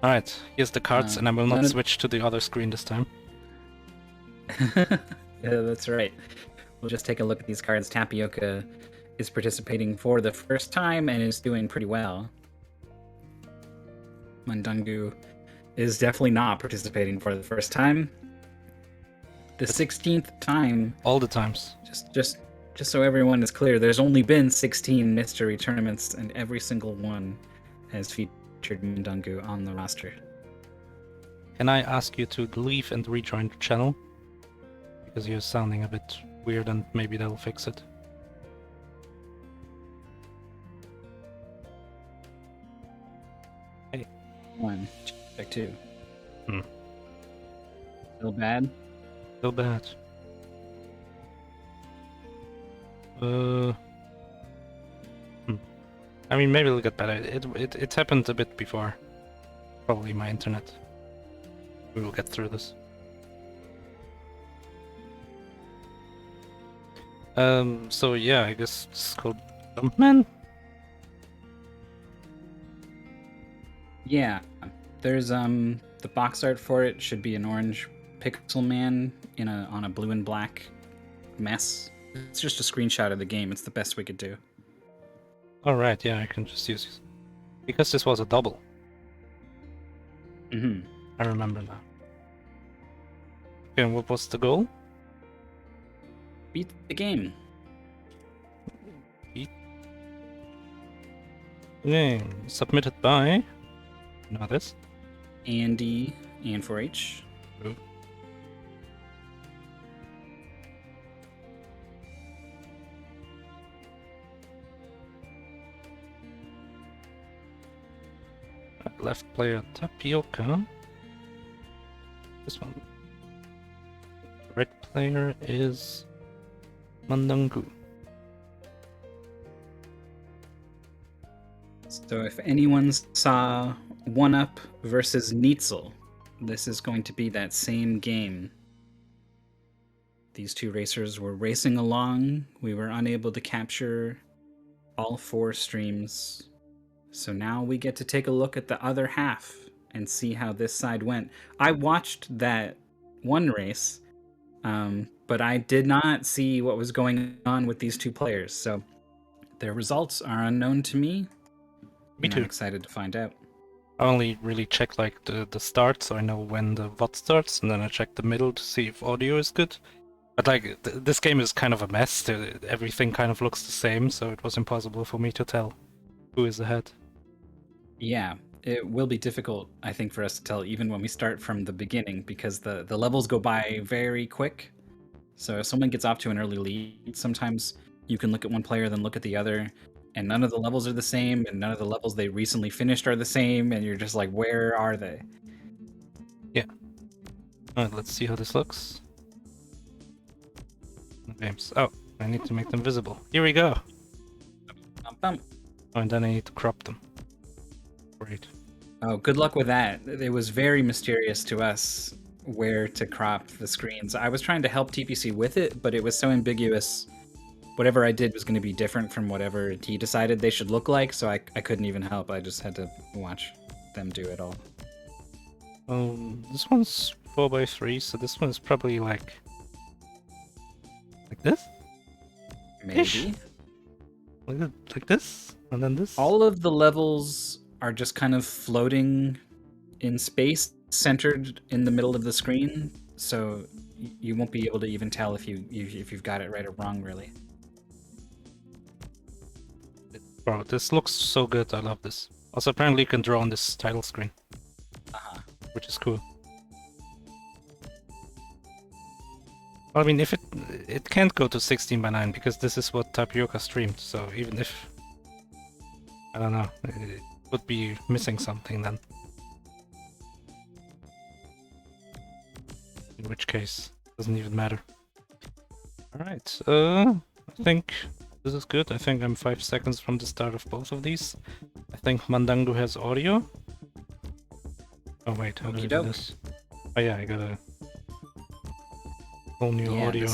Alright, here's the cards, and I will not switch to the other screen this time. Yeah, that's right. We'll just take a look at these cards. Tapioca is participating for the first time and is doing pretty well. Mundungu is definitely not participating for the first time. The 16th time. All the times. Just so everyone is clear, there's only been 16 mystery tournaments, and every single one has featured Mundungu on the roster. Can I ask you to leave and rejoin the channel? Because you're sounding a bit weird, and maybe that'll fix it. Hey. 1, check 2. Hmm. Still bad? Still bad. I mean, maybe it'll get better. It happened a bit before. Probably my internet. We will get through this. So yeah, I guess it's called Jumpman? Yeah. There's the box art for it should be an orange pixel man on a blue and black mess. It's just a screenshot of the game. It's the best we could do. Alright, yeah, I can just use it. Because this was a double. Mm-hmm. I remember now. Okay, and what was the goal? Beat the game. Beat the game. Submitted by... You know this? Andy and 4H. Ooh. Left player Tapioca. This one. Right player is Mundungu. So if anyone saw 1UP versus Neitzel, this is going to be that same game. These two racers were racing along. We were unable to capture all 4 streams. So now we get to take a look at the other half and see how this side went. I watched that one race, but I did not see what was going on with these two players. So their results are unknown to me. Me too. I'm excited to find out. I only really check like the start, so I know when the VOD starts, and then I check the middle to see if audio is good. But like, this game is kind of a mess. Everything kind of looks the same, so it was impossible for me to tell who is ahead. Yeah, it will be difficult, I think, for us to tell even when we start from the beginning, because the levels go by very quick. So if someone gets off to an early lead, sometimes you can look at one player, then look at the other, and none of the levels are the same, and none of the levels they recently finished are the same, and you're just like, where are they? Yeah. Alright, let's see how this looks. Games. Oh, I need to make them visible. Here we go. Oh, and then I need to crop them. Great. Oh, good luck with that. It was very mysterious to us where to crop the screens. I was trying to help TPC with it, but it was so ambiguous. Whatever I did was going to be different from whatever he decided they should look like, so I couldn't even help. I just had to watch them do it all. This one's 4x3, so this one is probably like this? Maybe. Ish. Like this? And then this? All of the levels are just kind of floating in space, centered in the middle of the screen, so you won't be able to even tell if you've got it right or wrong, really. Bro, this looks so good. I love this. Also, apparently you can draw on this title screen, which is cool. Well, I mean, if it can't go to 16:9 because this is what Tapioca streamed. So even if, I don't know, it would be missing something then. In which case, it doesn't even matter. All right. I think this is good. I think I'm 5 seconds from the start of both of these. I think Mundungu has audio. Oh wait, how do I do this? Oh yeah, I got a whole new audio.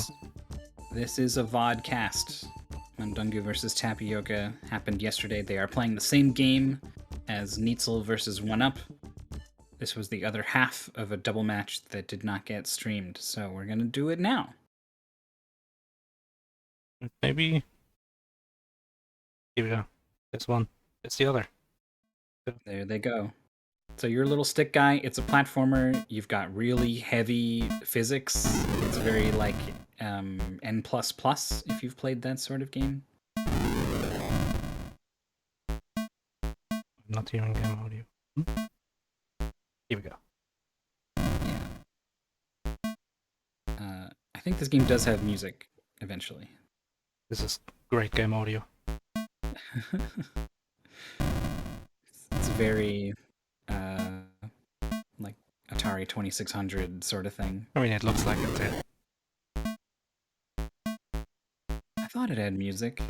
This is a vodcast. Mundungu versus Tapioca happened yesterday. They are playing the same game as Neitzel versus 1UP. This was the other half of a double match that did not get streamed, so we're gonna do it now. Maybe. Here we go. There's one. There's the other. There they go. So you're a little stick guy. It's a platformer. You've got really heavy physics. It's very like N++, if you've played that sort of game. I'm not hearing game audio. Here we go. Yeah. I think this game does have music eventually. This is great game audio. It's very like Atari 2600 sort of thing. I mean, it looks like it too. I thought it had music.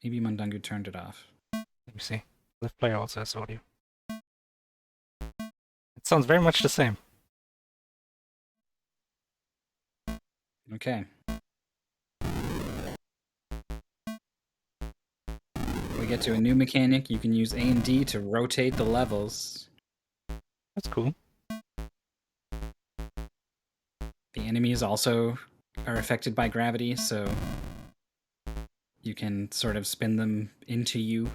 Maybe Mundungu turned it off. Let me see. Left player also has audio. It sounds very much the same. Okay. We get to a new mechanic. You can use A and D to rotate the levels. That's cool. The enemies also are affected by gravity, so you can sort of spin them into you,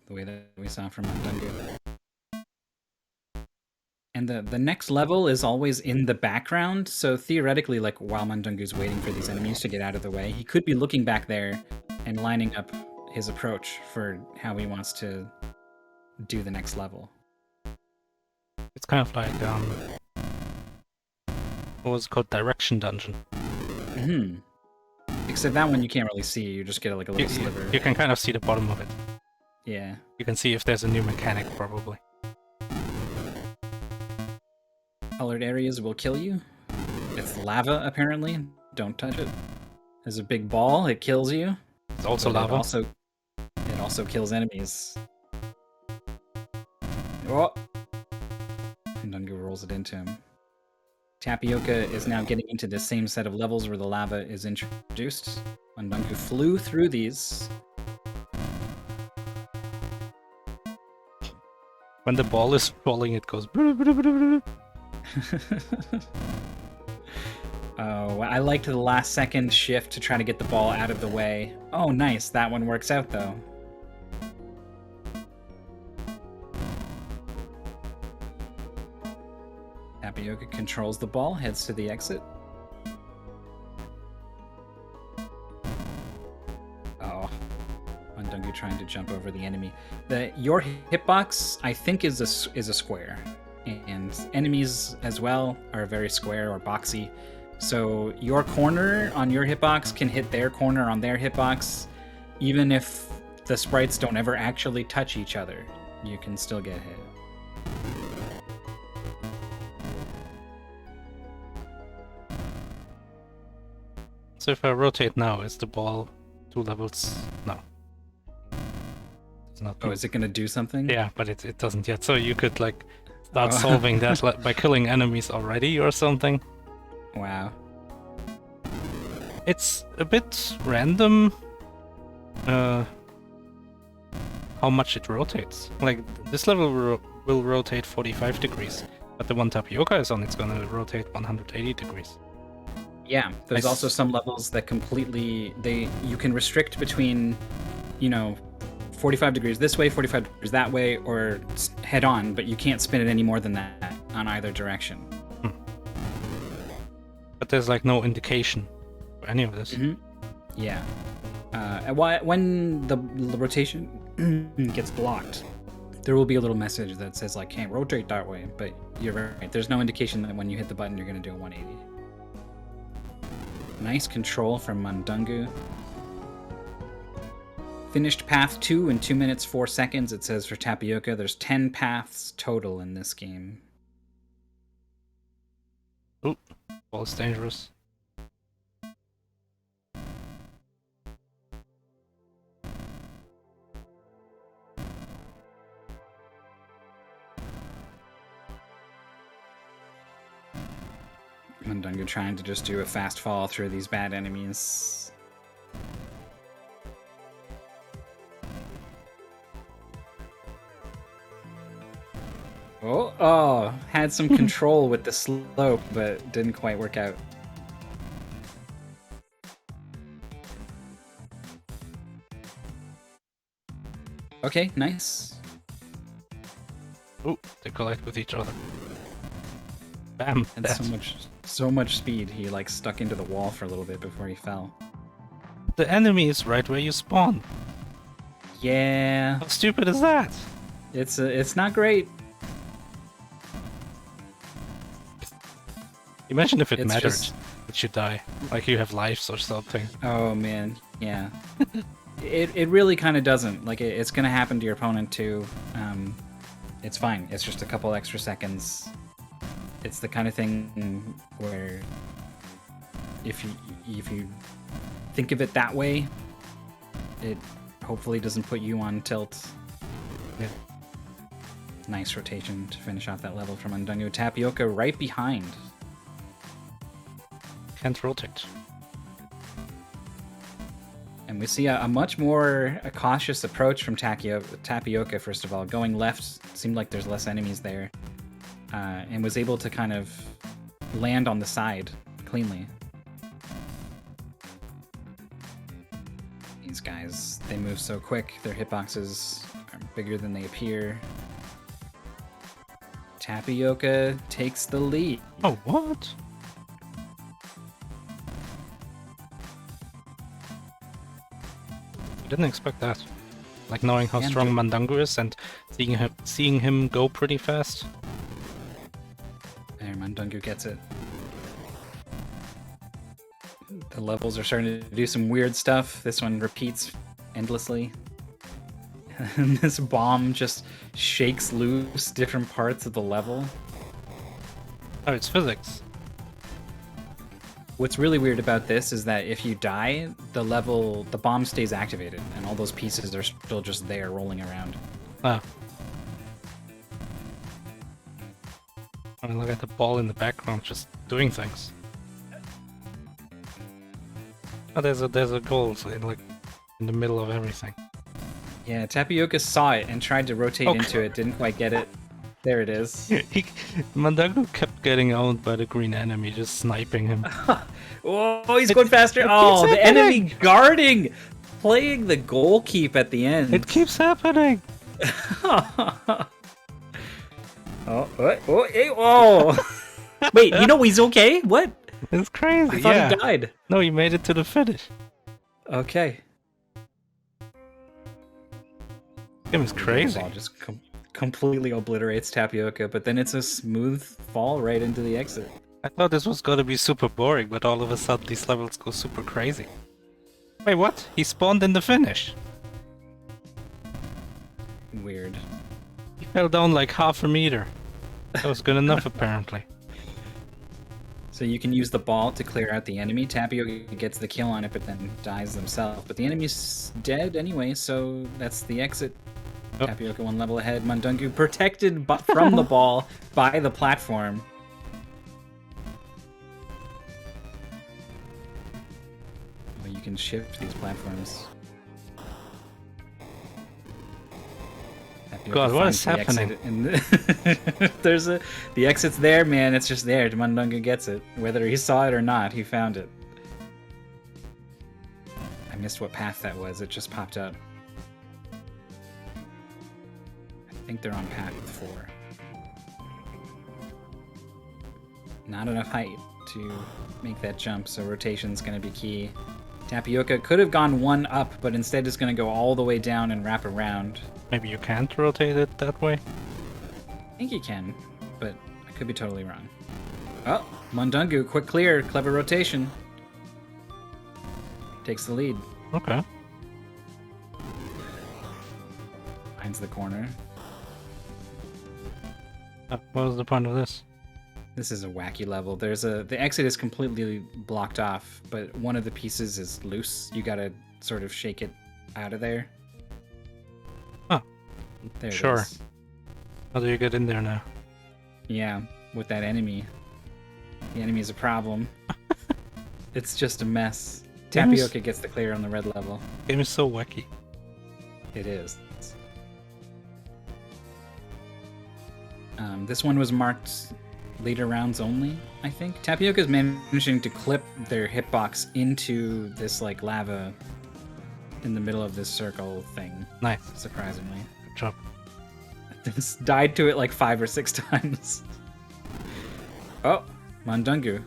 the way that we saw from Mundungu. And the next level is always in the background, so theoretically, like, while Mundungu's waiting for these enemies to get out of the way, he could be looking back there and lining up his approach for how he wants to do the next level. It's kind of like, what was it called? Direction Dungeon. Mm-hmm. Except that one you can't really see, you just get like a little sliver. You can kind of see the bottom of it. Yeah. You can see if there's a new mechanic, probably. Colored areas will kill you. It's lava, apparently. Don't touch it. There's a big ball, it kills you. It's also But lava. It also kills enemies. Oh! Mundungu rolls it into him. Tapioca is now getting into the same set of levels where the lava is introduced. Mundungu flew through these. When the ball is falling, it goes. Oh, I liked the last second shift to try to get the ball out of the way. Oh, nice. That one works out, though. Tapioca controls the ball, heads to the exit. Oh, Mundungu trying to jump over the enemy. Your hitbox, I think, is a square, and enemies as well are very square or boxy. So your corner on your hitbox can hit their corner on their hitbox, even if the sprites don't ever actually touch each other. You can still get hit. So if I rotate now, is the ball 2 levels? No. It's not. Oh, is it gonna do something? Yeah, but it doesn't yet. So you could like start solving that by killing enemies already or something. Wow. It's a bit random how much it rotates. Like, this level will rotate 45 degrees, but the one Tapioca is on, it's gonna rotate 180 degrees. Yeah, there's also some levels that you can restrict between, 45 degrees this way, 45 degrees that way, or head on, but you can't spin it any more than that on either direction. But there's like no indication for any of this. Mm-hmm. Yeah. When the rotation gets blocked, there will be a little message that says like, "Can't rotate that way." But you're right. There's no indication that when you hit the button, you're going to do a 180. Nice control from Mundungu. Finished path 2 in 2 minutes 4 seconds. It says for Tapioca. There's 10 paths total in this game. Ooh, ball is dangerous. Mundungu trying to just do a fast fall through these bad enemies. Oh, had some control with the slope, but didn't quite work out. Okay, nice. Oh, they collide with each other. Bam! And Dead. so much speed. He like stuck into the wall for a little bit before he fell. The enemy is right where you spawn. Yeah, How stupid is that? it's not great. Imagine if it It's mattered just- that you die, like you have lives or something. Oh man, yeah. it really kind of doesn't. Like it's gonna happen to your opponent too. It's fine. It's just a couple extra seconds. It's the kind of thing where if you think of it that way, it hopefully doesn't put you on tilt. Yeah. Nice rotation to finish off that level from Mundungu. Tapioca right behind. Can't rotate. And we see a much more cautious approach from Tapioca, first of all. Going left, seemed like there's less enemies there. And was able to kind of land on the side cleanly. These guys, they move so quick. Their hitboxes are bigger than they appear. Tapioca takes the lead. Oh, what? I didn't expect that. Like knowing how Yeah, strong dude. Mundungu is and seeing him go pretty fast. There, Mundungu gets it. The levels are starting to do some weird stuff. This one repeats endlessly. And this bomb just shakes loose different parts of the level. Oh, it's physics. What's really weird about this is that if you die, the bomb stays activated, and all those pieces are still just there rolling around. Ah. I mean, look at the ball in the background just doing things. Oh, there's a goal like in the middle of everything. Yeah, Tapioca saw it and tried to rotate Okay. into it, didn't quite get it. There it is. Mundungu kept getting owned by the green enemy, just sniping him. Oh, he's going faster. it Oh, keeps the enemy guarding, playing the goal keep at the end. It keeps happening. Oh. Wait, he's okay? What? It's crazy. I thought yeah. he died. No, he made it to the finish. Okay. Game is crazy. The ball just completely obliterates Tapioca, but then it's a smooth fall right into the exit. I thought this was gonna be super boring, but all of a sudden these levels go super crazy. Wait, what? He spawned in the finish. Weird. He fell down like half a meter. That was good enough, apparently. So you can use the ball to clear out the enemy. Tapioca gets the kill on it, but then dies themselves. But the enemy's dead anyway, so that's the exit. Oh. Tapioca one level ahead. Mundungu protected from the ball by the platform. Well, you can shift these platforms. Tapioca God, what is finds the happening? exit in the exit's there, man. It's just there. Mundungu gets it. Whether he saw it or not, he found it. I missed what path that was. It just popped up. I think they're on path 4. Not enough height to make that jump, so rotation's going to be key. Tapioca could have gone one up, but instead is going to go all the way down and wrap around. Maybe you can't rotate it that way? I think he can, but I could be totally wrong. Oh, Mundungu, quick clear, clever rotation. Takes the lead. Okay. Finds the corner. What was the point of this? This is a wacky level. The exit is completely blocked off, but one of the pieces is loose. You gotta sort of shake it out of there. Oh, there sure. It is. How do you get in there now? Yeah, with that enemy. The enemy is a problem. It's just a mess. Game is- Tapioca gets the clear on the red level. Game is so wacky. It is. This one was marked later rounds only, I think. Tapioca's managing to clip their hitbox into this like lava in the middle of this circle thing. Nice. Surprisingly. Good job. This died to it like 5 or 6 times. Oh, Mundungu.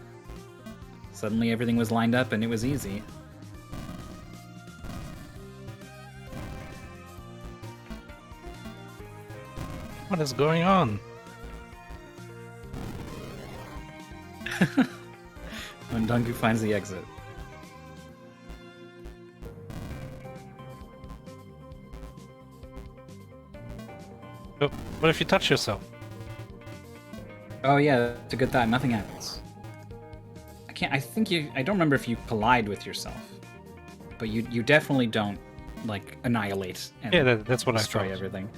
Suddenly everything was lined up and it was easy. What is going on? Mundungu finds the exit. Oh, what if you touch yourself? Oh yeah, that's a good thought. Nothing happens. I don't remember if you collide with yourself, but you definitely don't like annihilate and Yeah, that's what I destroy thought. everything.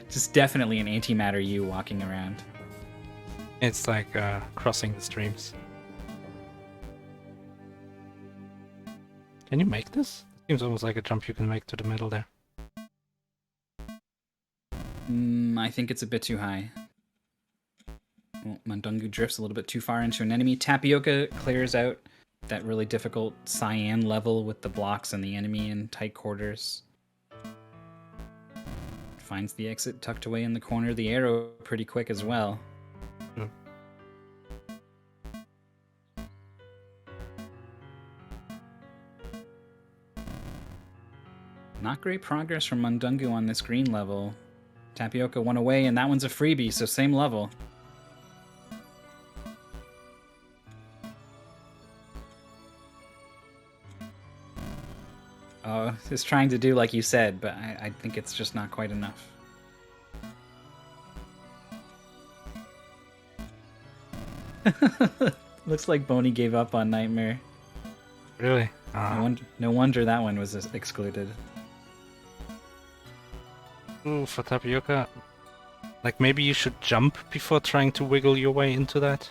Just definitely an antimatter you walking around. It's like crossing the streams. Can you make this? Seems almost like a jump you can make to the middle there. I think it's a bit too high. Well, Mundungu drifts a little bit too far into an enemy. Tapioca clears out that really difficult cyan level with the blocks and the enemy in tight quarters. Finds the exit tucked away in the corner of the arrow pretty quick as well. Mm. Not great progress from Mundungu on this green level. Tapioca went away, and that one's a freebie, so same level. It's trying to do like you said, but I think it's just not quite enough. Looks like Boney gave up on Nightmare. Really? No wonder that one was excluded. Ooh, for Tapioca. Like, maybe you should jump before trying to wiggle your way into that.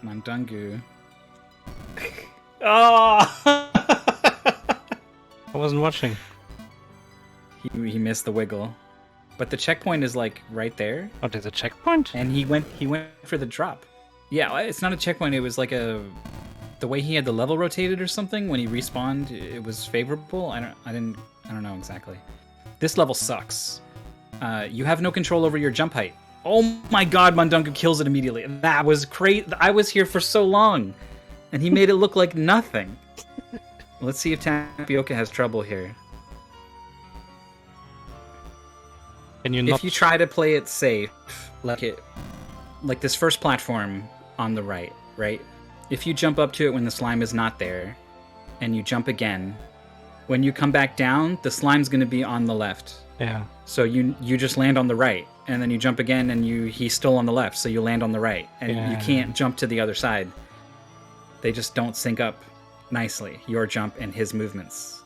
Mundungu. Oh! I wasn't watching. He missed the wiggle. But the checkpoint is like right there. Oh, there's a checkpoint? And he went for the drop. Yeah, it's not a checkpoint, it was like the way he had the level rotated or something when he respawned, it was favorable. I don't know exactly. This level sucks. You have no control over your jump height. Oh my god, Mundungu kills it immediately. That was crazy. I was here for so long, and he made it look like nothing. Let's see if Tapioca has trouble here. Can you not... If you try to play it safe, like this first platform on the right? If you jump up to it when the slime is not there, and you jump again, when you come back down, the slime's going to be on the left. Yeah. So you just land on the right, and then you jump again, and he's still on the left, so you land on the right, and you can't jump to the other side. They just don't sync up nicely, your jump and his movements.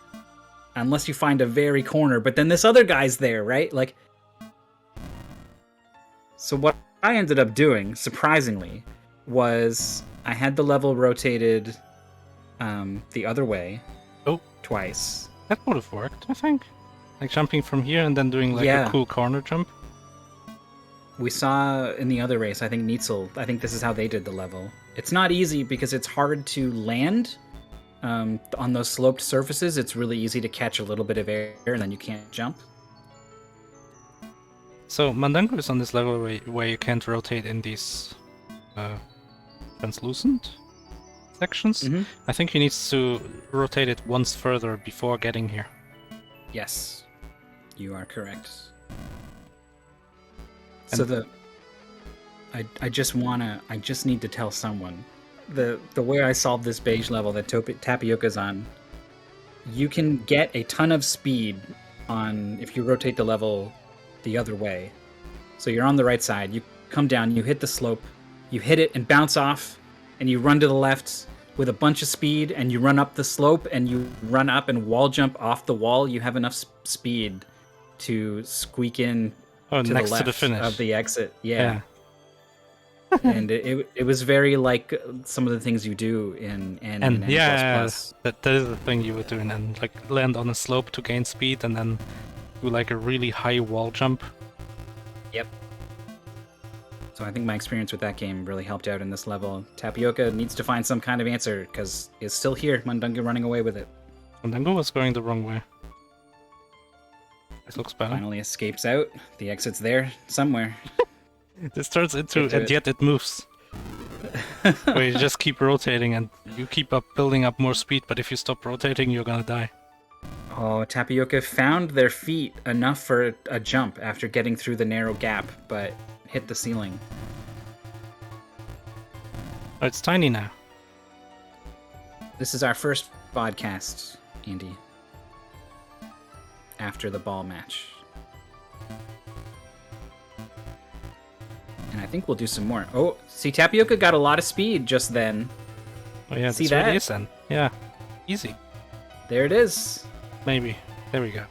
Unless you find a very corner, but then this other guy's there, right? Like, so what I ended up doing, surprisingly, was I had the level rotated the other way twice. That would have worked, I think. Like jumping from here and then doing like a cool corner jump. We saw in the other race, I think Neitzel, I think this is how they did the level. It's not easy because it's hard to land on those sloped surfaces. It's really easy to catch a little bit of air and then you can't jump. So Mundungu is on this level where you can't rotate in these translucent sections. Mm-hmm. I think he needs to rotate it once further before getting here. Yes, you are correct. And so I just need to tell someone the way I solved this beige level that Tapioca's on. You can get a ton of speed on if you rotate the level the other way. So you're on the right side, you come down, you hit the slope, you hit it and bounce off, and you run to the left with a bunch of speed, and you run up the slope, and you run up and wall jump off the wall. You have enough speed to squeak in to the next left to the finish of the exit. Yeah. And it was very like some of the things you do in N And and yeah, N++. that is the thing you were doing, and like land on a slope to gain speed, and then do like a really high wall jump. Yep. So I think my experience with that game really helped out in this level. Tapioca needs to find some kind of answer because it's still here. Mundungu running away with it. Mundungu was going the wrong way. This looks better. Finally escapes out. The exit's there somewhere. This turns into, and yet it moves. Where you just keep rotating and you keep building up more speed, but if you stop rotating, you're gonna die. Oh, Tapioca found their feet enough for a jump after getting through the narrow gap, but hit the ceiling. Oh, it's tiny now. This is our first podcast, Andy. After the ball match. And I think we'll do some more. Oh, see, Tapioca got a lot of speed just then. Oh yeah, See that's that? what it is then. Yeah, easy. There it is. Maybe. There we go.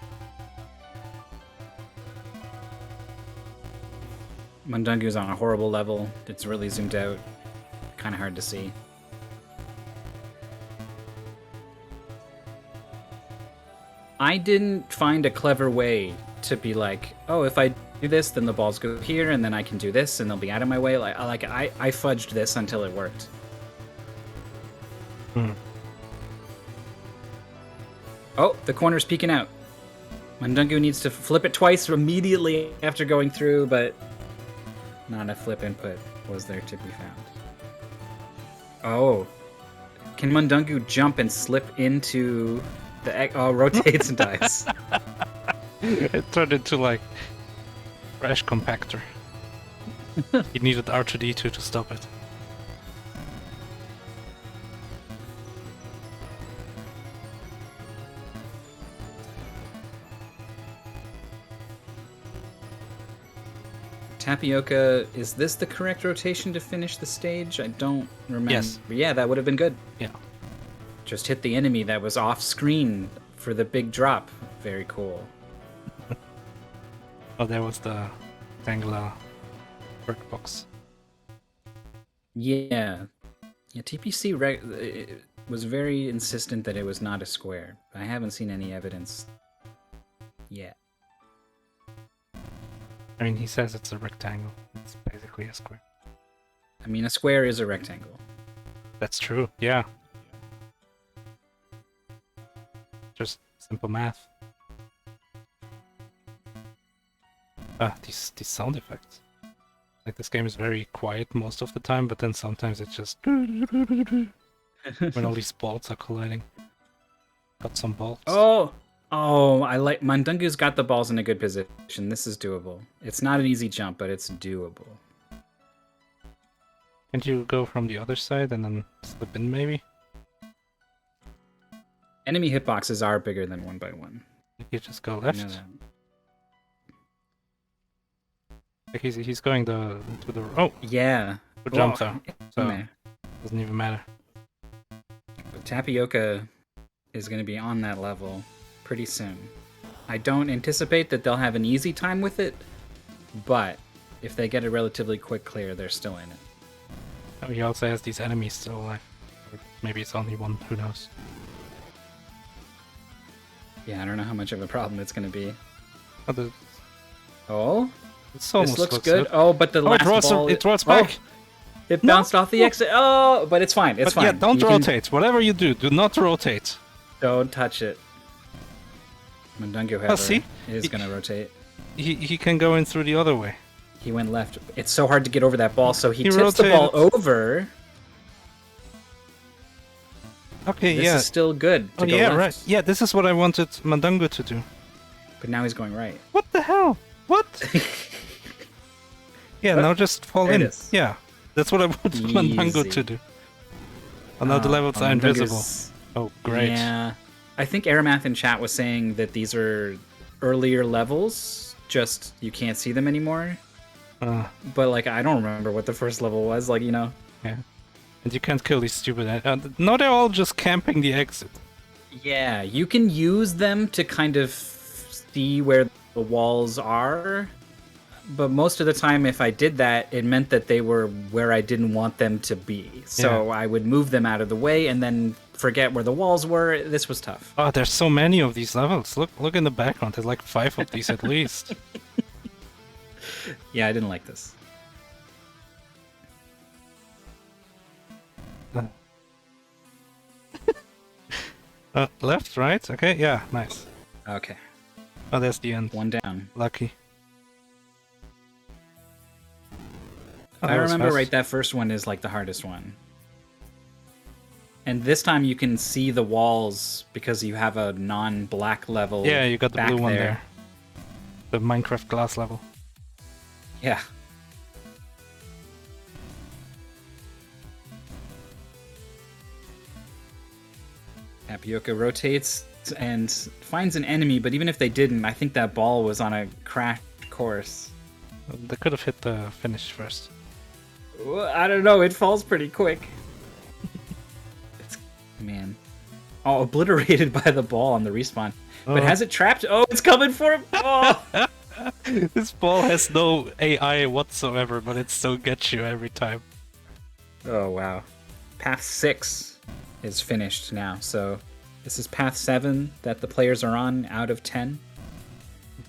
Mundungu's on a horrible level. It's really zoomed out. Kind of hard to see. I didn't find a clever way to be like, oh, if I do this, then the balls go here, and then I can do this, and they'll be out of my way. I fudged this until it worked. Oh, the corner's peeking out. Mundungu needs to flip it twice immediately after going through, but not a flip input was there to be found. Oh. Can Mundungu jump and slip into the egg? Oh, rotates and dies. It turned into like trash compactor. He needed R2D2 to stop it. Tapioca, is this the correct rotation to finish the stage? I don't remember. Yes. Yeah, that would have been good. Yeah. Just hit the enemy that was off screen for the big drop. Very cool. Oh, there was the rectangular brick box. Yeah. Yeah, TPC was very insistent that it was not a square. I haven't seen any evidence yet. I mean, he says it's a rectangle. It's basically a square. I mean, a square is a rectangle. That's true, yeah. Just simple math. These sound effects. Like, this game is very quiet most of the time, but then sometimes it's just when all these balls are colliding. Got some balls. Oh, I like Mundungu's got the balls in a good position. This is doable. It's not an easy jump, but it's doable. Can't you go from the other side and then slip in, maybe? Enemy hitboxes are bigger than 1x1. You just go I left. know that. Like he's going to the Yeah. to jump though, so Meh. doesn't even matter. But Tapioca is going to be on that level pretty soon. I don't anticipate that they'll have an easy time with it, but if they get a relatively quick clear, they're still in it. Oh, he also has these enemies still alive. Or maybe it's only one, who knows. Yeah, I don't know how much of a problem it's going to be. Oh, Oh, this almost looks good. Oh, but the Oh, last ball... it rolls back! It No. bounced off the exit. Oh, but it's fine. It's But fine. yeah, don't You can- rotate. Whatever you do not rotate. Don't touch it. Mundungu, however, see? is going to rotate. He can go in through the other way. He went left. It's so hard to get over that ball, so he He tips the ball rotated. over. Okay, This yeah. is still good to Oh go yeah, left. right. Yeah, this is what I wanted Mundungu to do. But now he's going right. What the hell? What? Yeah, What? now just fall There it in. is. Yeah, that's what I wanted Mundungu Easy. to do. Oh, now the levels are invisible. Mundungu's- Oh, great. Yeah. I think Aeromath in chat was saying that these are earlier levels, just you can't see them anymore. But, like, I don't remember what the first level was, like, you know. Yeah. And you can't kill these stupid... no, they're all just camping the exit. Yeah, you can use them to kind of see where the walls are. but most of the time, if I did that, it meant that they were where I didn't want them to be. So I would move them out of the way and then forget where the walls were. This was tough. Oh, there's so many of these levels. Look in the background. There's like 5 of these at least. Yeah, I didn't like this. Left, right? Okay, yeah, nice. Okay, Oh, that's the end. one down. Lucky. Oh, I that was remember fast. right, that first one is like the hardest one. And this time you can see the walls because you have a non-black level. Yeah, you got the back blue one there. The Minecraft glass level. Yeah. Tapioca rotates and finds an enemy, but even if they didn't, I think that ball was on a crash course. They could have hit the finish first. Well, I don't know, it falls pretty quick. Man. Oh, obliterated by the ball on the respawn. But has it trapped? Oh, it's coming for him! Oh! This ball has no AI whatsoever, but it still gets you every time. Oh, wow. Path 6 is finished now, so this is path 7 that the players are on out of 10.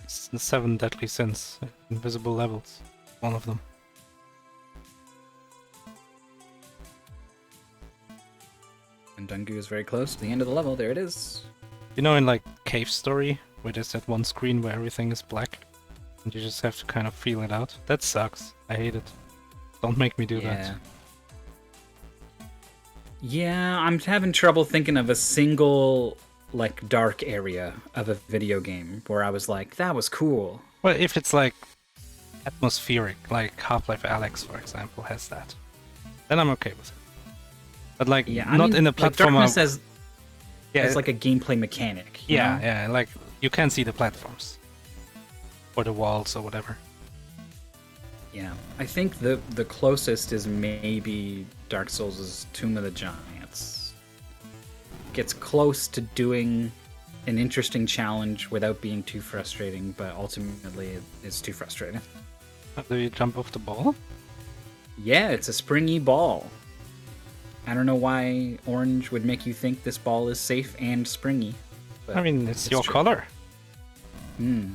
It's the 7 deadly sins, invisible levels. One of them. Mundungu is very close to the end of the level. There it is. You know, in like Cave Story, where there's that one screen where everything is black, and you just have to kind of feel it out. That sucks. I hate it. Don't make me do that. Yeah, I'm having trouble thinking of a single like dark area of a video game where I was like, that was cool. Well, if it's like atmospheric, like Half-Life Alyx, for example, has that, then I'm okay with it. But like, not in a like platformer. darkness as like a gameplay mechanic. You know? Yeah, like you can see the platforms or the walls or whatever. Yeah, I think the closest is maybe Dark Souls' Tomb of the Giants. Gets close to doing an interesting challenge without being too frustrating, but ultimately it's too frustrating. Do you jump off the ball? Yeah, it's a springy ball. I don't know why orange would make you think this ball is safe and springy. But I mean, it's your true. color. Hmm.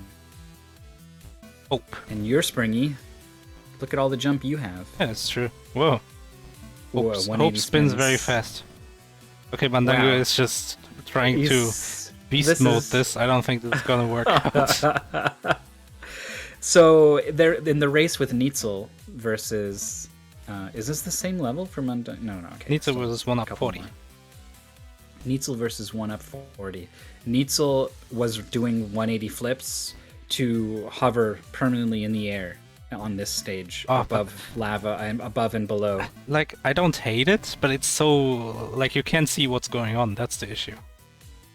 Hope. And you're springy. Look at all the jump you have. Yeah, it's true. Whoa. Whoa, Hope 180 spins very fast. Okay, Mundungu Wow. is just trying to He's- beast mode this. I don't think this is gonna work out. So they're in the race with Neitzel versus. Is this the same level for Mundungu? No. Okay. Neitzel versus 1 up 40. more. Neitzel versus 1 up 40. Neitzel was doing 180 flips to hover permanently in the air on this stage above lava and above and below. Like, I don't hate it, but it's so like you can't see what's going on. That's the issue.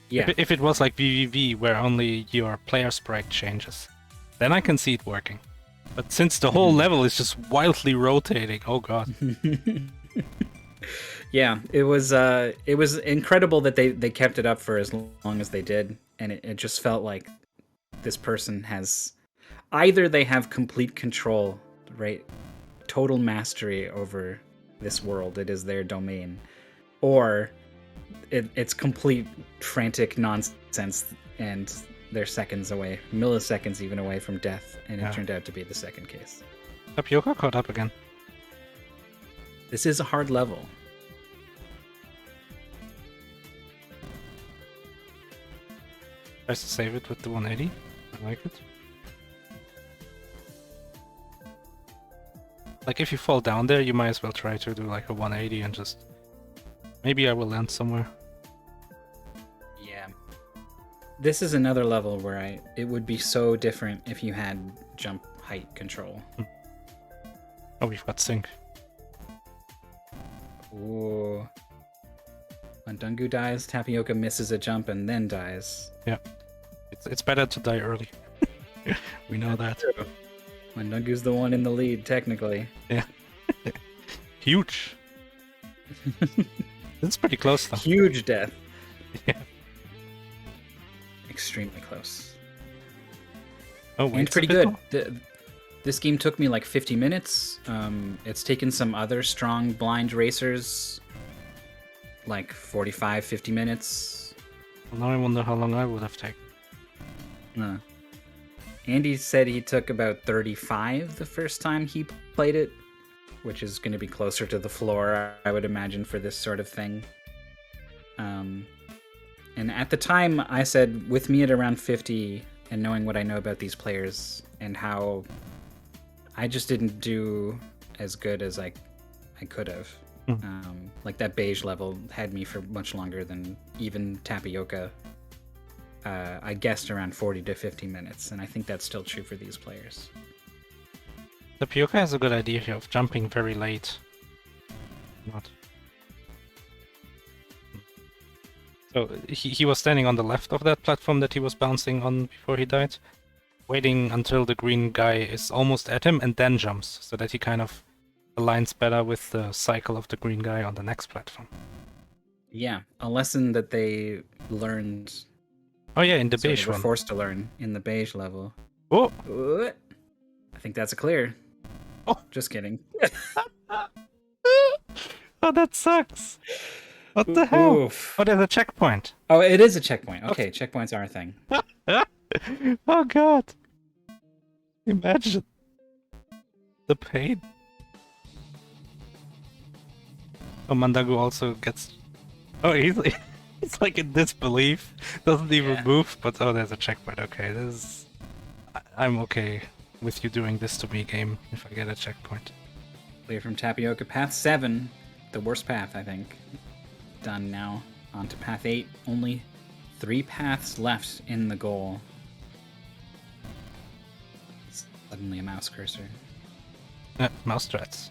Yeah. If it was like VVV, where only your player sprite changes, then I can see it working. But since the whole level is just wildly rotating, oh god. Yeah, it was incredible that they kept it up for as long as they did, and it just felt like this person has either they have complete control, right, total mastery over this world, it is their domain, or it's complete frantic nonsense and they're seconds away, milliseconds even away from death, and it turned out to be the second case. Tapioca caught up again. This is a hard level. Tries to save it with the 180. I like it. Like, if you fall down there, you might as well try to do like a 180 and just... Maybe I will land somewhere. Yeah. This is another level where it would be so different if you had jump height control. Oh, we've got sync. Ooh. Mundungu dies, Tapioca misses a jump and then dies. Yeah. It's better to die early. We know that. Mundungu's the one in the lead, technically. Yeah. Huge. It's pretty close though. Huge death. Yeah. Extremely close. Oh, wait, And pretty it's a bit good. more. This game took me like 50 minutes. It's taken some other strong blind racers like 45, 50 minutes. Well, now I wonder how long I would have taken. Andy said he took about 35 the first time he played it, which is going to be closer to the floor, I would imagine, for this sort of thing. And at the time, I said, with me at around 50, and knowing what I know about these players, and how I just didn't do as good as I could have. Like that beige level had me for much longer than even Tapioca. I guessed around 40 to 50 minutes, and I think that's still true for these players. Tapioca has a good idea here of jumping very late. Not. So he was standing on the left of that platform that he was bouncing on before he died, waiting until the green guy is almost at him and then jumps, so that he kind of aligns better with the cycle of the green guy on the next platform. Yeah, a lesson that they learned. Oh yeah, in the beige they were one. Forced to learn in the beige level. Oh! I think that's a clear. Oh! Just kidding. Oh, that sucks! What the hell? Oof. Oh, there's a checkpoint. Oh, it is a checkpoint. Okay, checkpoints are a thing. Oh god! Imagine the pain. Oh, Mundungu also gets... Oh, he's like in disbelief. Doesn't even move, but oh, there's a checkpoint. Okay, this is... I'm okay with you doing this to me, game, if I get a checkpoint. Clear from Tapioca. Path 7. The worst path, I think. Done now. On to Path 8. Only 3 paths left in the goal. Suddenly a mouse cursor. Mouse threats.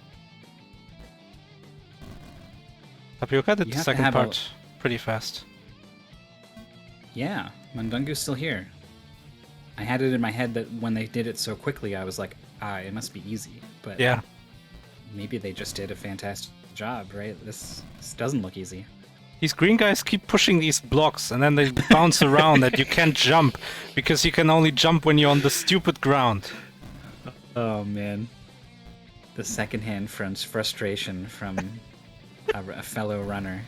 Tapioca did the second part pretty fast. Yeah, Mundungu's still here. I had it in my head that when they did it so quickly, I was like, it must be easy. But yeah, maybe they just did a fantastic job, right? This doesn't look easy. These green guys keep pushing these blocks, and then they bounce around that you can't jump, because you can only jump when you're on the stupid ground. Oh, man. The secondhand frustration from a fellow runner.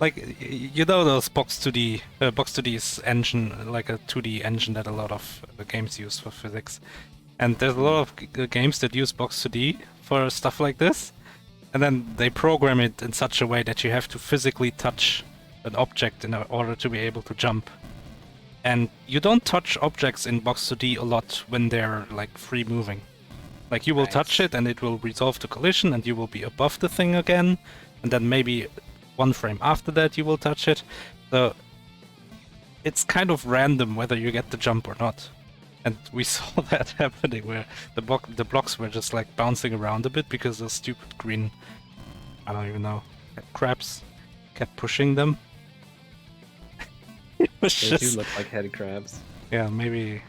Like, you know those Box 2D's engine, like a 2D engine that a lot of games use for physics. And there's a lot of games that use Box 2D for stuff like this. And then they program it in such a way that you have to physically touch an object in order to be able to jump. And you don't touch objects in Box 2D a lot when they're like free moving. Like you will touch it and it will resolve the collision and you will be above the thing again. And then maybe one frame after that you will touch it. So it's kind of random whether you get the jump or not. And we saw that happening where the blocks were just like bouncing around a bit because those stupid green, I don't even know, crabs kept pushing them. It was They just... do look like head crabs. Yeah, maybe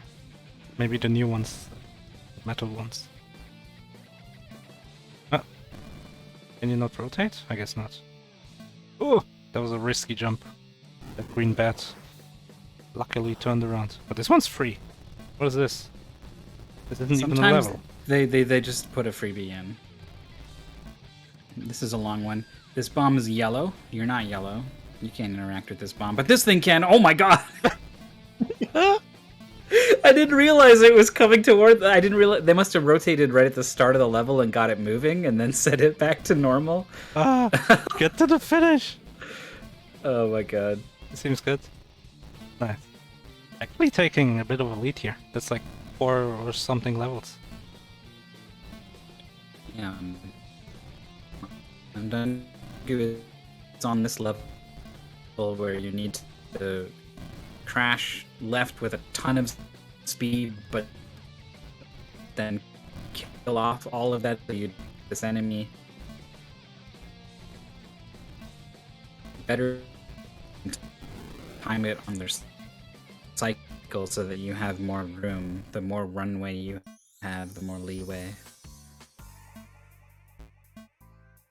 the new ones, metal ones. Can you not rotate? I guess not. Oh, that was a risky jump. That green bat luckily turned around. But this one's free. What is this? This isn't even a level. They just put a freebie in. This is a long one. This bomb is yellow. You're not yellow. You can't interact with this bomb. But this thing can! Oh my god! I didn't realize it was coming toward... I didn't realize... They must have rotated right at the start of the level and got it moving and then set it back to normal. Get to the finish! Oh my god. Seems good. Nice. Actually taking a bit of a lead here. That's like 4 or something levels. Yeah. I'm done. It's on this level where you need to crash left with a ton of speed, but then kill off all of that this enemy. Better time it on their cycle so that you have more room. The more runway you have, the more leeway.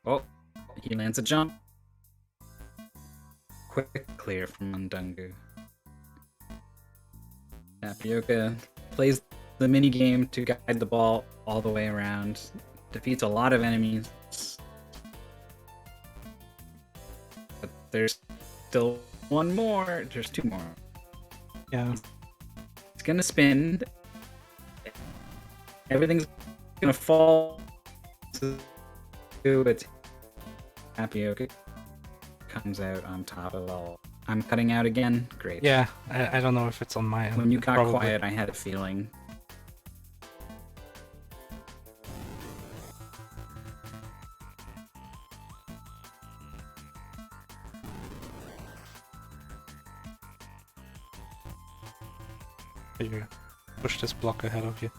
Oh, he lands a jump. Quick clear from Mundungu. Tapioca plays the mini game to guide the ball all the way around. Defeats a lot of enemies. But there's still one more. There's two more. Yeah. It's gonna spin. Everything's gonna fall to its Tapioca comes out on top of all. I'm cutting out again. Great. Yeah, I don't know if it's on my end. When you got Probably. quiet, I had a feeling. Here you push this block ahead of you.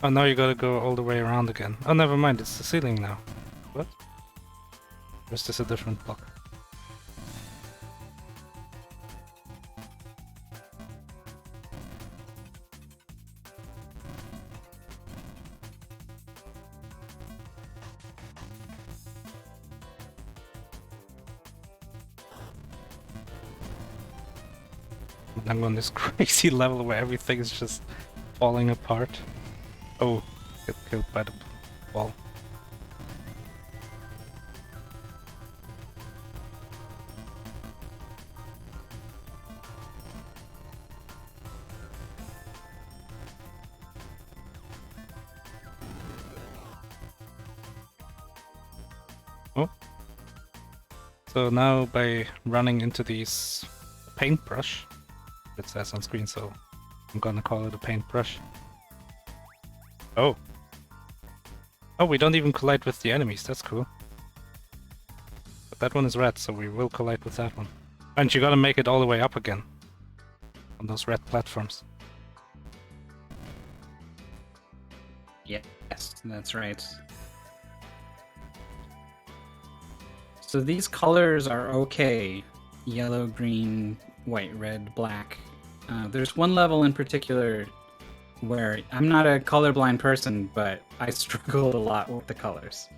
Oh, now you gotta go all the way around again. Oh, never mind, it's the ceiling now. What? Or is this a different block? I'm on this crazy level where everything is just falling apart. Oh, get killed by the ball. Oh. So now by running into these paintbrush, it says on screen, so I'm gonna call it a paintbrush. Oh. Oh, we don't even collide with the enemies, that's cool. But that one is red, so we will collide with that one. And you gotta make it all the way up again. On those red platforms. Yes, that's right. So these colors are okay. Yellow, green, white, red, black. There's one level in particular where I'm not a colorblind person, but I struggled a lot with the colors.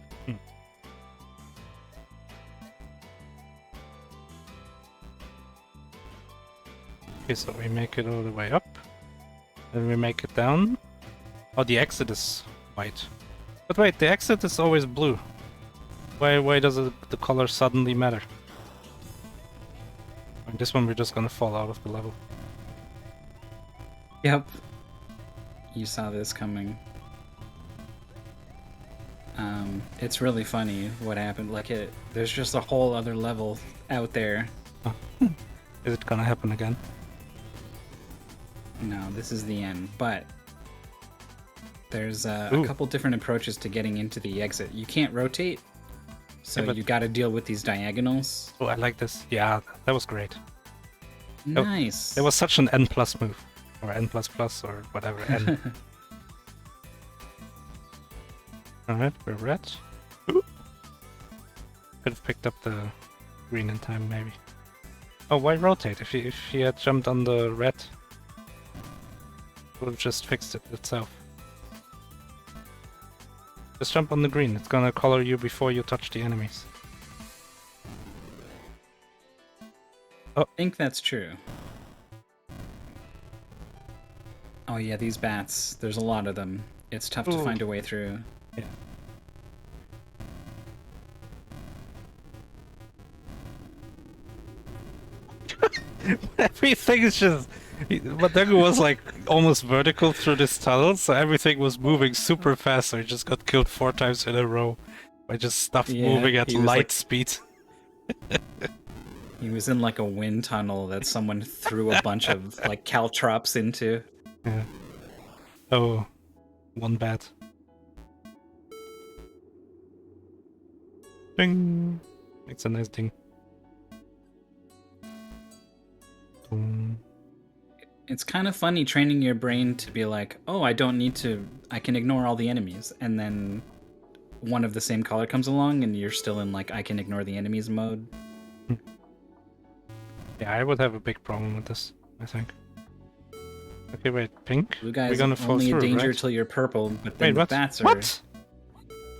Okay, so we make it all the way up. Then we make it down. Oh, the exit is white. But wait, the exit is always blue. Why does the color suddenly matter? And this one we're just gonna fall out of the level. Yep. You saw this coming. It's really funny what happened. Like there's just a whole other level out there. Oh. Is it gonna happen again? No, this is the end. But there's a Ooh. couple different approaches to getting into the exit. You can't rotate, so Yeah, but- you got to deal with these diagonals. Oh, I like this. Yeah, that was great. Nice. It was such an N+ move. Or N++ or whatever, N. Alright, we're red. Ooh. Could have picked up the green in time, maybe. Oh, why rotate? If he had jumped on the red, it would have just fixed it itself. Just jump on the green, it's gonna color you before you touch the enemies. I think that's true. Oh yeah, these bats. There's a lot of them. It's tough to Ooh. find a way through. Yeah. Everything is just... Mundungu was like almost vertical through this tunnel, so everything was moving super fast, so he just got killed 4 times in a row by just stuff Yeah, moving at he was light like- speed. He was in like a wind tunnel that someone threw a bunch of like caltrops into. Yeah. Oh, one bat. Ding! It's a nice ding. Boom. It's kind of funny training your brain to be like, oh, I can ignore all the enemies. And then one of the same color comes along and you're still in like, I can ignore the enemies mode. Yeah, I would have a big problem with this, I think. Okay, wait, pink? Blue guys We're gonna fall only through, a danger right? till you're purple, but then Wait, the what? bats are... What?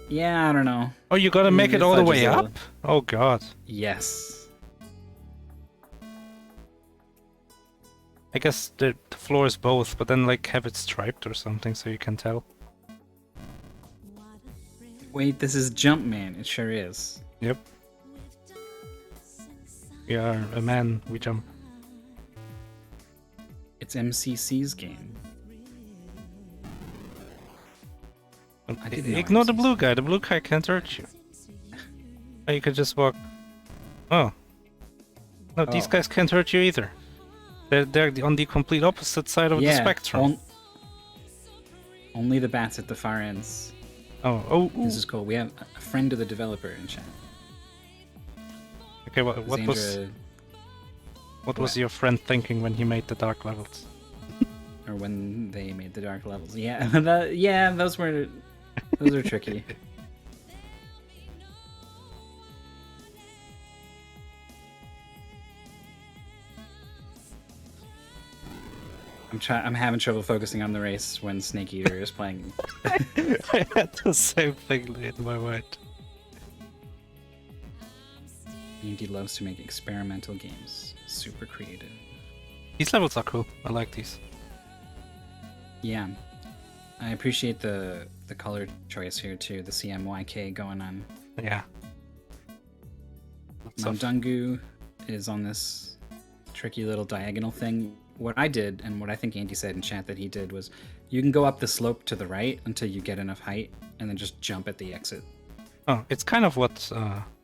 Yeah, I don't know. Oh, you gotta make it It all the fudges way a up? little. Oh god. Yes. I guess the floor is both, but then like have it striped or something so you can tell. Wait, this is Jumpman. It sure is. Yep. We are a man, we jump. It's MCC's game. I didn't know Ignore the MCC. blue guy. The blue guy can't hurt you. Or you could just walk. Oh. No, these Oh. guys can't hurt you either. They're on the complete opposite side of the spectrum. Only the bats at the far ends. Oh. This is cool. We have a friend of the developer in chat. Okay, what was your friend thinking when he made the dark levels? Or when they made the dark levels? Yeah, those are tricky. I'm having trouble focusing on the race when Snake Eater is playing. I had the same thing in my mind. Andy loves to make experimental games. Super creative. These levels are cool. I like these. Yeah. I appreciate the color choice here too, the CMYK going on. Yeah. Mundungu is on this tricky little diagonal thing. What I did, and what I think Andy said in chat that he did, was you can go up the slope to the right until you get enough height, and then just jump at the exit. Oh, it's kind of what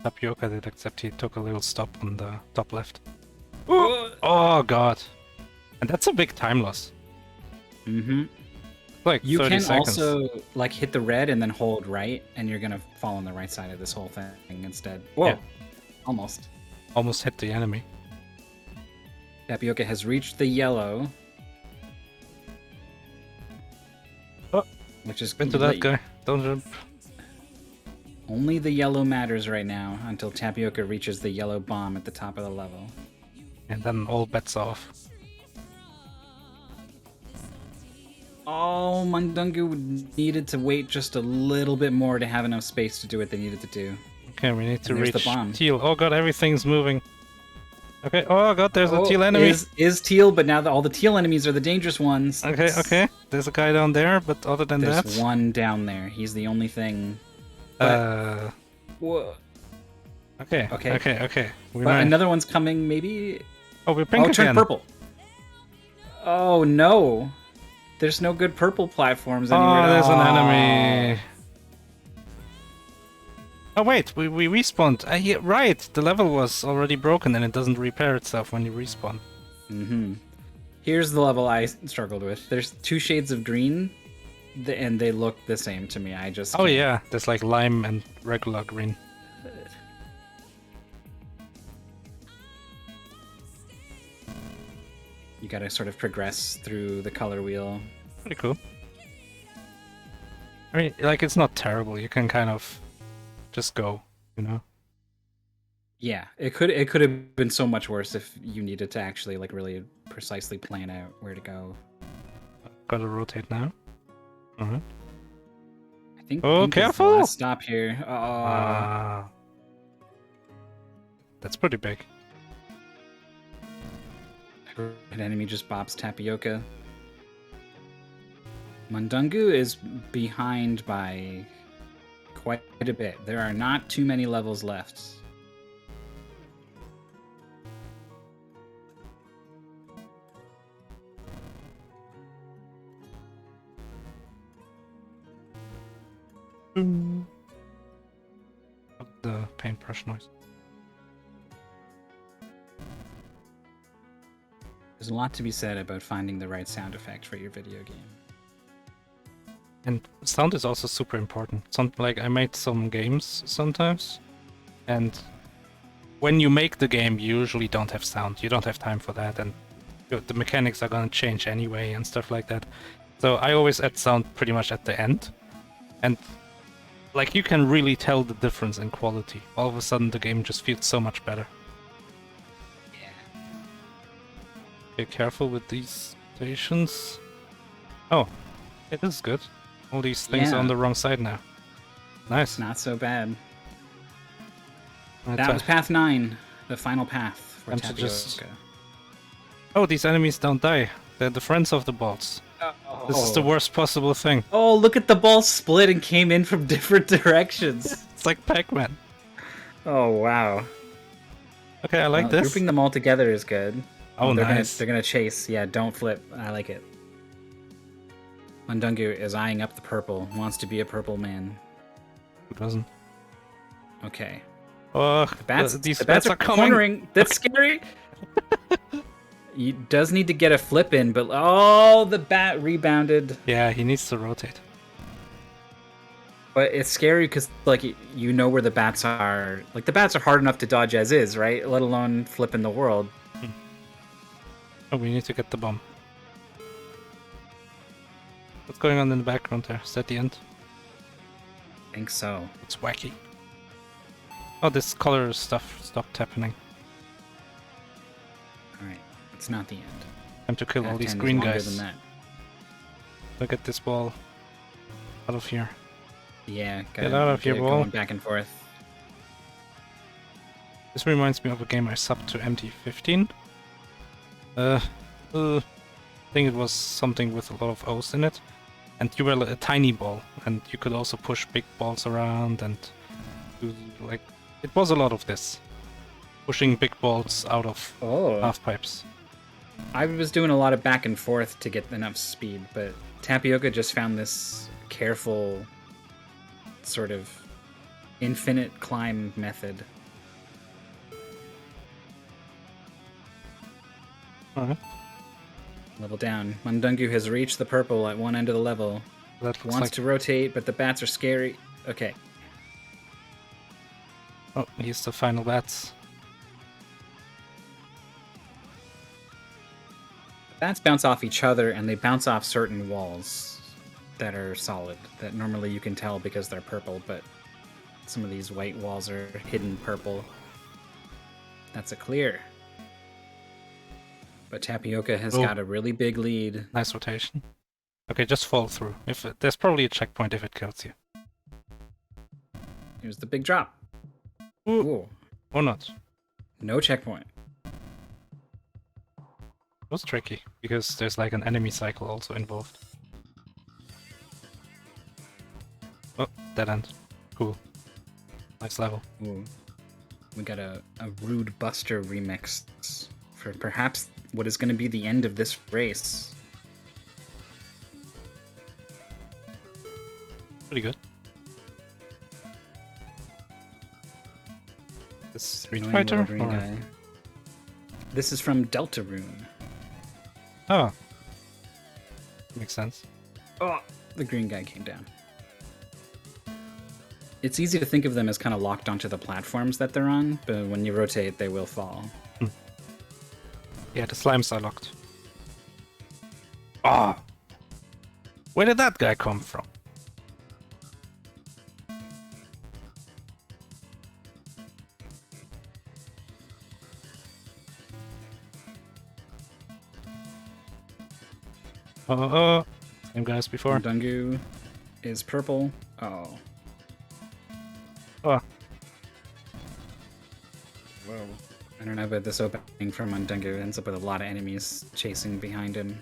Tapioca did, except he took a little stop on the top left. Oh god. And that's a big time loss. Mm-hmm. Like You 30 can seconds. also like hit the red and then hold right, and you're gonna fall on the right side of this whole thing instead. Whoa. Yeah. Almost. Almost hit the enemy. Tapioca has reached the yellow. Oh. Which is Into that guy. Don't jump. Only the yellow matters right now until Tapioca reaches the yellow bomb at the top of the level. And then all bets off. Oh, Mundungu needed to wait just a little bit more to have enough space to do what they needed to do. Okay, we need to And there's reach the bomb. teal. Oh god, everything's moving. Okay, oh god, there's a teal enemy. Is teal, but now all the teal enemies are the dangerous ones. Okay. There's a guy down there, but other than There's that... one down there. He's the only thing. Whoa. Okay. We But might... another one's coming, maybe? Oh, we're pink Oh, turn again. purple. Oh, no. There's no good purple platforms anywhere. Oh, there's an enemy. Oh wait, we respawned. Yeah, right, the level was already broken and it doesn't repair itself when you respawn. Mm-hmm. Here's the level I struggled with. There's two shades of green, and they look the same to me. I just Oh can't. yeah, there's like lime and regular green. You gotta sort of progress through the color wheel. Pretty cool. I mean, like, it's not terrible. You can kind of just go, you know? Yeah, it could have been so much worse if you needed to actually like really precisely plan out where to go. Gotta rotate now. Alright. I think. Oh, pink is the careful! last stop here. That's pretty big. An enemy just bops Tapioca. Mundungu is behind by quite a bit. There are not too many levels left. The paintbrush noise. There's a lot to be said about finding the right sound effect for your video game. And sound is also super important. Like, I made some games sometimes, and when you make the game, you usually don't have sound. You don't have time for that, and the mechanics are gonna change anyway and stuff like that. So I always add sound pretty much at the end, and like, you can really tell the difference in quality. All of a sudden, the game just feels so much better. Yeah. Be careful with these stations. Oh, it is good. All these things are on the wrong side now. Nice. Not so bad. Right, That was path 9, the final path for I'm to Tapioca. just- Oh, these enemies don't die. They're the friends of the balls. This is the worst possible thing. Oh, look at the ball split and came in from different directions. It's like Pac-Man. Oh, wow. Okay, I like Well, this. grouping them all together is good. Oh, they're nice. They're gonna chase. Yeah, don't flip. I like it. Mundungu is eyeing up the purple. Wants to be a purple man. Who doesn't? Okay. Oh, These the bats bats are coming. cornering. That's scary. He does need to get a flip in, but oh, the bat rebounded. Yeah, he needs to rotate. But it's scary because, like, you know where the bats are. Like, the bats are hard enough to dodge as is, right? Let alone flipping the world. Oh, we need to get the bomb. What's going on in the background there? Is that the end? I think so. It's wacky. Oh, this color stuff stopped happening. Alright, it's not the end. Time to kill all these 10 is green longer guys. than that. Look at this ball. Out of here. Yeah, Get out of here, it ball. going back and forth. This reminds me of a game I subbed to MT15. I think it was something with a lot of O's in it. And you were a tiny ball, and you could also push big balls around, and do, like, it was a lot of this. Pushing big balls out of half pipes. I was doing a lot of back and forth to get enough speed, but Tapioca just found this careful sort of infinite climb method. Alright. Level down. Mundungu has reached the purple at one end of the level. That looks Wants like... to rotate, but the bats are scary. Okay. Oh, he's the final bats. Bats bounce off each other, and they bounce off certain walls that are solid, that normally you can tell because they're purple, but some of these white walls are hidden purple. That's a clear. But Tapioca has got a really big lead. Nice rotation. Okay, just fall through. There's probably a checkpoint if it kills you. Here's the big drop. Ooh. Or not. No checkpoint. It was tricky, because there's like an enemy cycle also involved. Oh, dead end. Cool. Nice level. Ooh. We got a Rude Buster remix for perhaps what is going to be the end of this race. Pretty good. This Street Fighter? Or... This is from Deltarune. Oh. Makes sense. Oh, the green guy came down. It's easy to think of them as kind of locked onto the platforms that they're on, but when you rotate, they will fall. Yeah, the slimes are locked. Ah! Where did that guy come from? Same guy as before. Mundungu is purple. Oh. Oh. Whoa. I don't know about this opening from Mundungu. Ends up with a lot of enemies chasing behind him.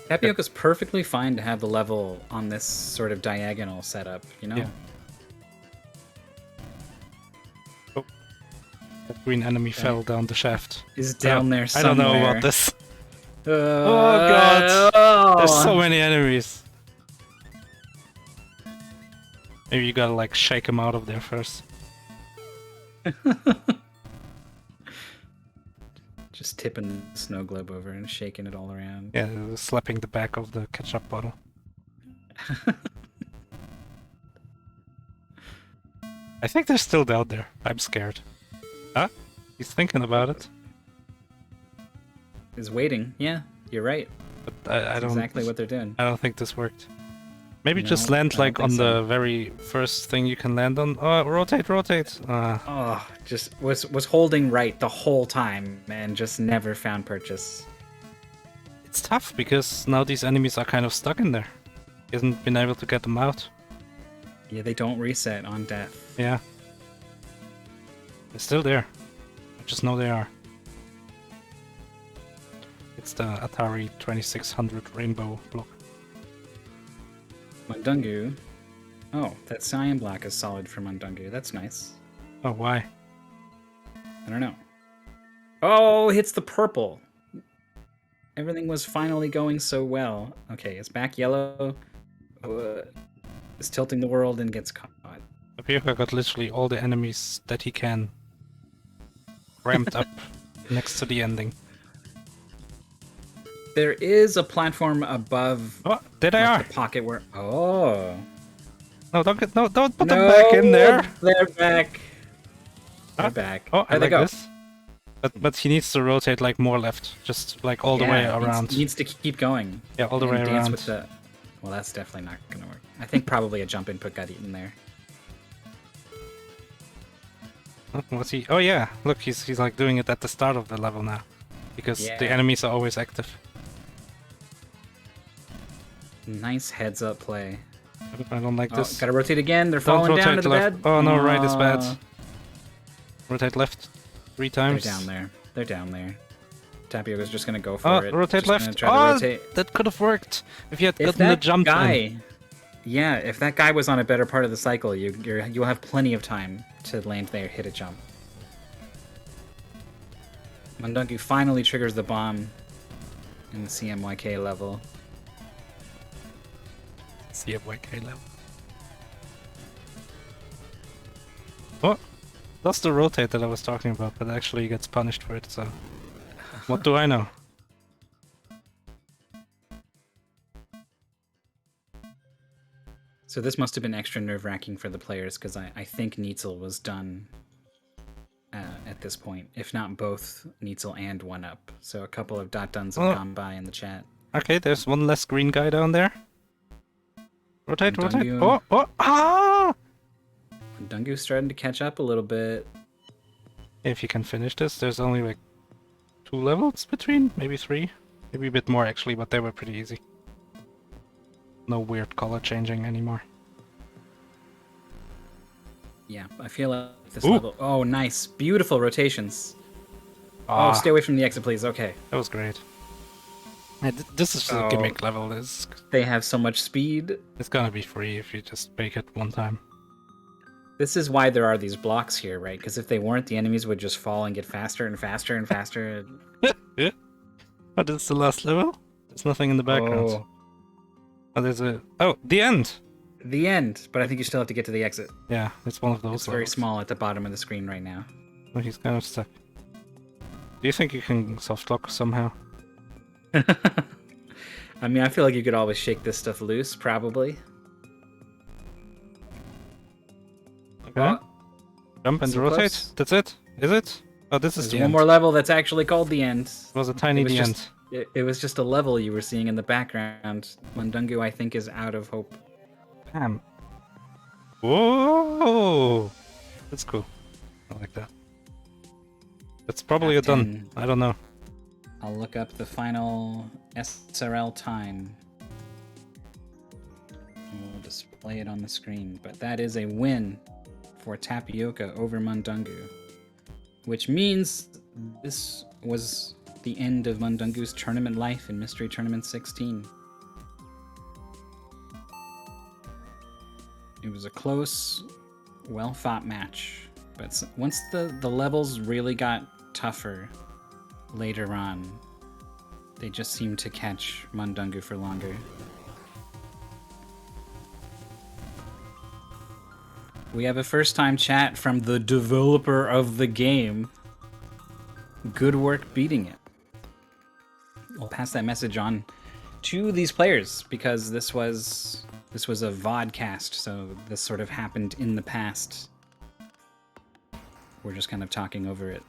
Tapioca's perfectly fine to have the level on this sort of diagonal setup, you know? Yeah. Oh. That green enemy fell down the shaft. Is down there I somewhere. don't know about this. Oh god! There's so many enemies. Maybe you gotta like shake him out of there first. Just tipping the snow globe over and shaking it all around. Yeah, slapping the back of the ketchup bottle. I think they're still down there. I'm scared. Huh? He's thinking about it. Is waiting. Yeah, you're right. But I don't... exactly what they're doing. I don't think this worked. Maybe No, just land I don't like think on so. the very first thing you can land on. Oh, rotate, rotate! Oh, just was holding right the whole time and just never found purchase. it's tough because now these enemies are kind of stuck in there. He hasn't been able to get them out. Yeah, they don't reset on death. Yeah. They're still there. I just know they are. It's the Atari 2600 rainbow block. Mundungu. Oh, that cyan block is solid for Mundungu. That's nice. Oh, why? I don't know. Oh, hits the purple. Everything was finally going so well. Okay, it's back yellow. Is tilting the world and gets caught. Tapioca got literally all the enemies that he can ramped up next to the ending. There is a platform above. Oh, there they are! The pocket where. Oh. No, don't put them back in there! They're back. They're back. Oh, I there like they go. this. But he needs to rotate like more left, just like all the way around. Needs to keep going. Yeah, all the way dance around. With the... Well, that's definitely not gonna work. I think probably a jump input got eaten there. What's he? Oh yeah, look, he's like doing it at the start of the level now, because the enemies are always active. Nice heads up play. I don't like this. Gotta rotate again. They're falling down to the bed. Oh no, right is bad. Rotate left 3 times. They're down there. They're down there. Tapioca's just gonna go for it. Rotate just left. Try to rotate. That could have worked if you had gotten the jump in. Yeah, if that guy was on a better part of the cycle, you'll have plenty of time to land there, hit a jump. Mundungu finally triggers the bomb in the CMYK level. CMYK level. Oh, that's the rotate that I was talking about, but actually he gets punished for it, so... What do I know? So this must have been extra nerve-wracking for the players, because I think Neitzel was done at this point. If not both Neitzel and 1UP. So a couple of .duns have gone by in the chat. Okay, there's one less green guy down there. Rotate, Mundungu. rotate. Oh, ah! Mundungu's starting to catch up a little bit. If you can finish this, there's only like 2 levels between, maybe 3. Maybe a bit more actually, but they were pretty easy. No weird color changing anymore. Yeah, I feel like this level... Oh, nice. Beautiful rotations. Oh, stay away from the exit, please. Okay. That was great. Yeah, this is a gimmick level. They have so much speed. It's gonna be free if you just make it one time. This is why there are these blocks here, right? Because if they weren't, the enemies would just fall and get faster and faster and faster. Yeah. Oh, this is the last level? There's nothing in the background. Oh, there's a... Oh, the end! The end, but I think you still have to get to the exit. Yeah, it's one of those It's very small at the bottom of the screen right now. Oh, he's kind of stuck. Do you think you can softlock somehow? I mean, I feel like you could always shake this stuff loose, probably. Okay. Jump and rotate. Close. That's it? Is it? Oh, this is There's the one end. more level that's actually called the end. It was a tiny the end. It was just a level you were seeing in the background. Mundungu, I think, is out of hope. Damn. Whoa! That's cool. I like that. That's probably a done. I don't know. I'll look up the final SRL time. And we'll display it on the screen. But that is a win for Tapioca over Mundungu. Which means this was the end of Mundungu's tournament life in Mystery Tournament 16. It was a close, well-fought match. But once the levels really got tougher later on, they just seemed to catch Mundungu for longer. We have a first-time chat from the developer of the game. Good work beating it. We'll pass that message on to these players because this was a vodcast, so this sort of happened in the past. We're just kind of talking over it.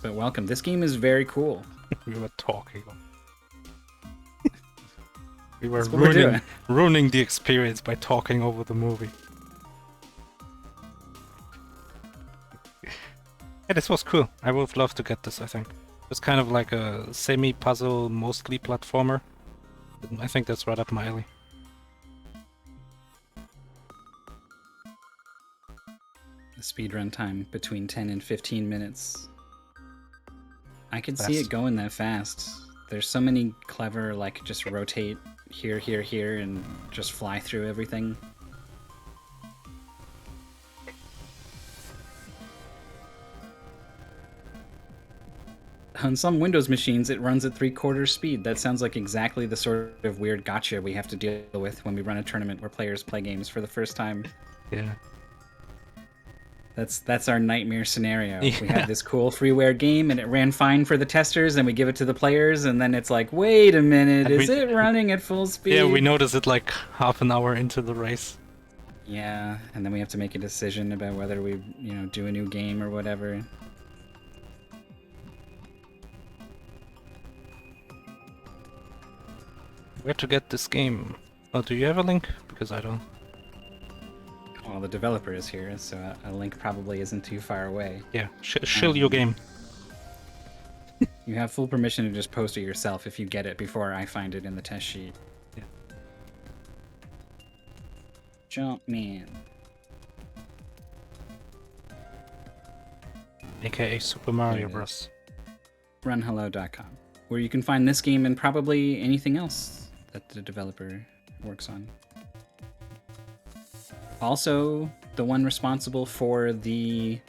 But welcome. This game is very cool. We were talking. We were ruining the experience by talking over the movie. Yeah, this was cool. I would love to get this, I think. It's kind of like a semi-puzzle, mostly platformer. I think that's right up my alley. The speedrun time between 10 and 15 minutes. I could see Fast. it going that fast. There's so many clever, like, just rotate here, here, here, and just fly through everything. On some Windows machines, it runs at 3/4 speed. That sounds like exactly the sort of weird gotcha we have to deal with when we run a tournament where players play games for the first time. Yeah. That's our nightmare scenario. Yeah. We had this cool freeware game, and it ran fine for the testers, and we give it to the players, and then it's like, wait a minute, And is it running at full speed? Yeah, we noticed it like half an hour into the race. Yeah, and then we have to make a decision about whether we, do a new game or whatever. Where to get this game? Oh, do you have a link? Because I don't. Well, the developer is here, so a link probably isn't too far away. Yeah, shill your game. You have full permission to just post it yourself if you get it before I find it in the test sheet. Yeah. Jumpman. AKA Super Mario Bros. Runhello.com, where you can find this game and probably anything else that the developer works on. Also, the one responsible for the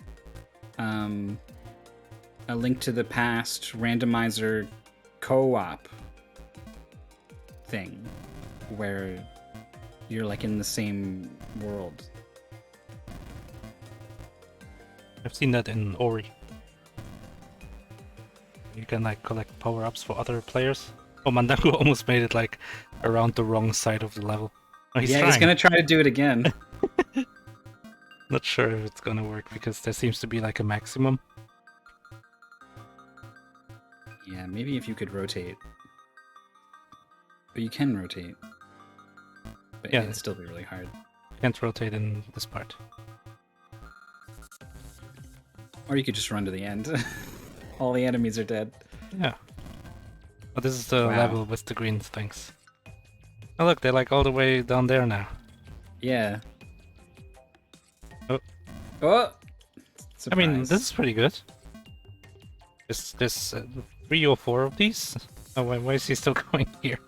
A Link to the Past randomizer co-op thing, where you're like in the same world. I've seen that in Ori. You can like collect power-ups for other players. Oh, Mundungu almost made it like around the wrong side of the level. Oh, he's Yeah, trying. he's gonna try to do it again. Not sure if it's gonna work because there seems to be like a maximum. Yeah, maybe if you could rotate. But you can rotate. But Yeah. it'd still be really hard. Can't rotate in this part. Or you could just run to the end. All the enemies are dead. Yeah. But this is the Wow. level with the green things. Oh look, they're like all the way down there now. Yeah. Oh. Oh! I mean, Surprise. this is pretty good. There's 3 or 4 of these. Oh, why is he still going here?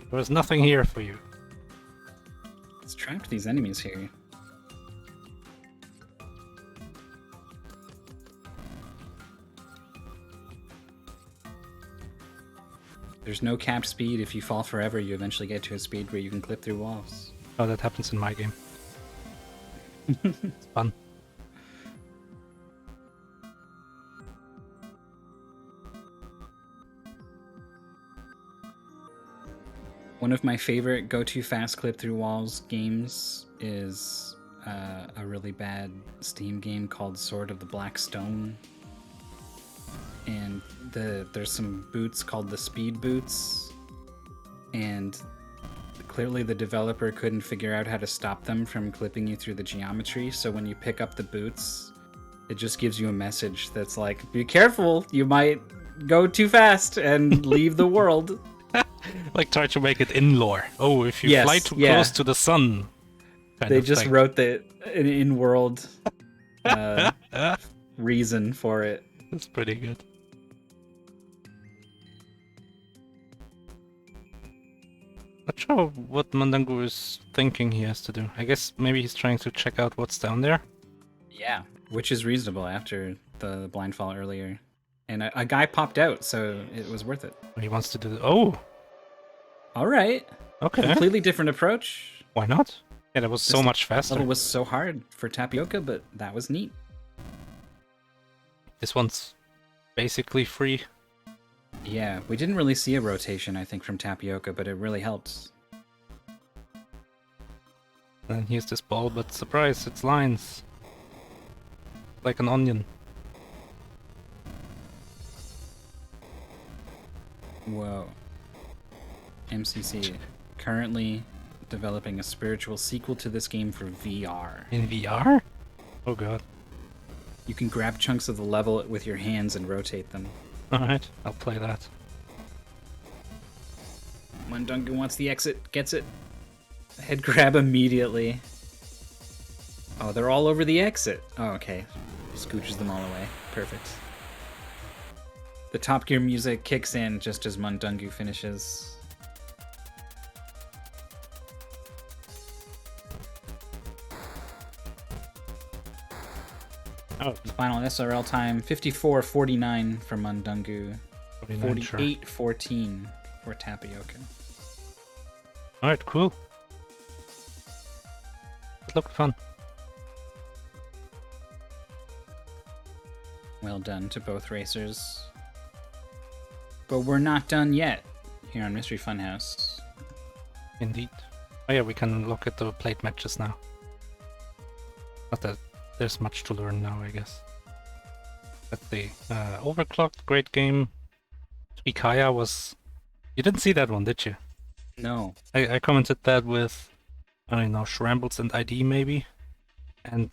There was nothing here for you. Let's trap these enemies here. There's no capped speed. If you fall forever, you eventually get to a speed where you can clip through walls. Oh, that happens in my game. It's fun. One of my favorite go too fast clip through walls games is a really bad Steam game called Sword of the Black Stone. And there's some boots called the speed boots, and clearly the developer couldn't figure out how to stop them from clipping you through the geometry, so when you pick up the boots, it just gives you a message that's like, be careful, you might go too fast and leave the world. Like try to make it in lore. Oh, if you Yes, fly too yeah. close to the sun. kind They of just thing. wrote the an in-world reason for it. That's pretty good. Not sure what Mundungu is thinking he has to do. I guess maybe he's trying to check out what's down there. Yeah, which is reasonable after the blind fall earlier. And a guy popped out, so it was worth it. He wants to do. Oh, All right. okay. Completely different approach. Why not? Yeah, that was so This much faster. Level was so hard for Tapioca, but that was neat. This one's basically free. Yeah, we didn't really see a rotation, I think, from Tapioca, but it really helped. And here's this ball, but surprise, it's lines. Like an onion. Whoa. MCC currently developing a spiritual sequel to this game for VR. In VR? Oh god. You can grab chunks of the level with your hands and rotate them. Alright, I'll play that. Mundungu wants the exit, gets it. Head grab immediately. Oh, they're all over the exit. Oh, okay. Scooches them all away. Perfect. The Top Gear music kicks in just as Mundungu finishes. Oh, Final SRL time 54:49 for Mundungu. 48:14 for Tapioca. Alright, cool. It looked fun. Well done to both racers. But we're not done yet here on Mystery Funhouse. Indeed. Oh yeah, we can look at the played matches now. Not that there's much to learn now, I guess. Let's see. Overclocked, great game. Ikaya was... You didn't see that one, did you? No. I commented that with, I don't know, Shrambles and ID maybe? And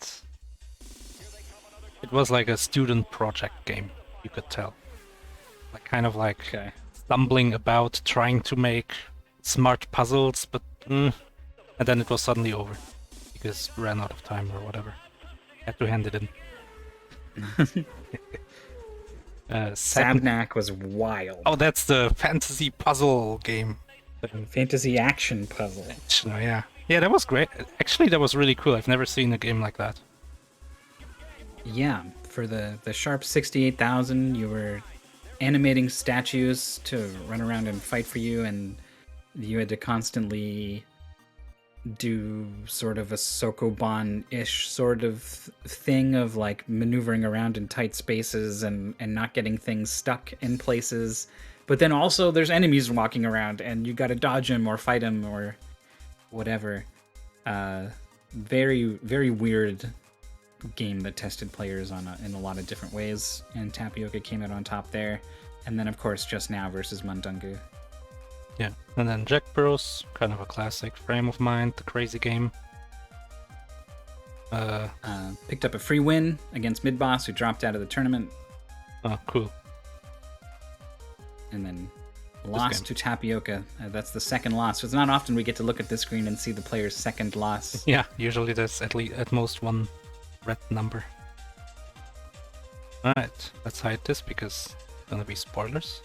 it was like a student project game, you could tell. Like kind of like Okay. stumbling about, trying to make smart puzzles, but and then it was suddenly over because ran out of time or whatever. Had to hand it in. Second... Sabnak was wild. Oh, that's the fantasy puzzle game. Fantasy action puzzle. Oh, yeah. Yeah, that was great. Actually, that was really cool. I've never seen a game like that. Yeah, for the Sharp 68,000, you were animating statues to run around and fight for you, and you had to constantly do sort of a Sokoban-ish sort of thing of like maneuvering around in tight spaces and not getting things stuck in places. But then also there's enemies walking around and you gotta dodge them or fight them or whatever. Very, very weird game that tested players in a lot of different ways, and Tapioca came out on top there. And then of course Just Now versus Mundungu. Yeah, and then Jack Bros, kind of a classic. Frame of Mind, the crazy game. Picked up a free win against Midboss, who dropped out of the tournament, Oh, cool. and then lost to Tapioca. That's the second loss. So it's not often we get to look at this screen and see the player's second loss. Yeah, usually there's at most one red number. Alright, let's hide this because it's gonna be spoilers.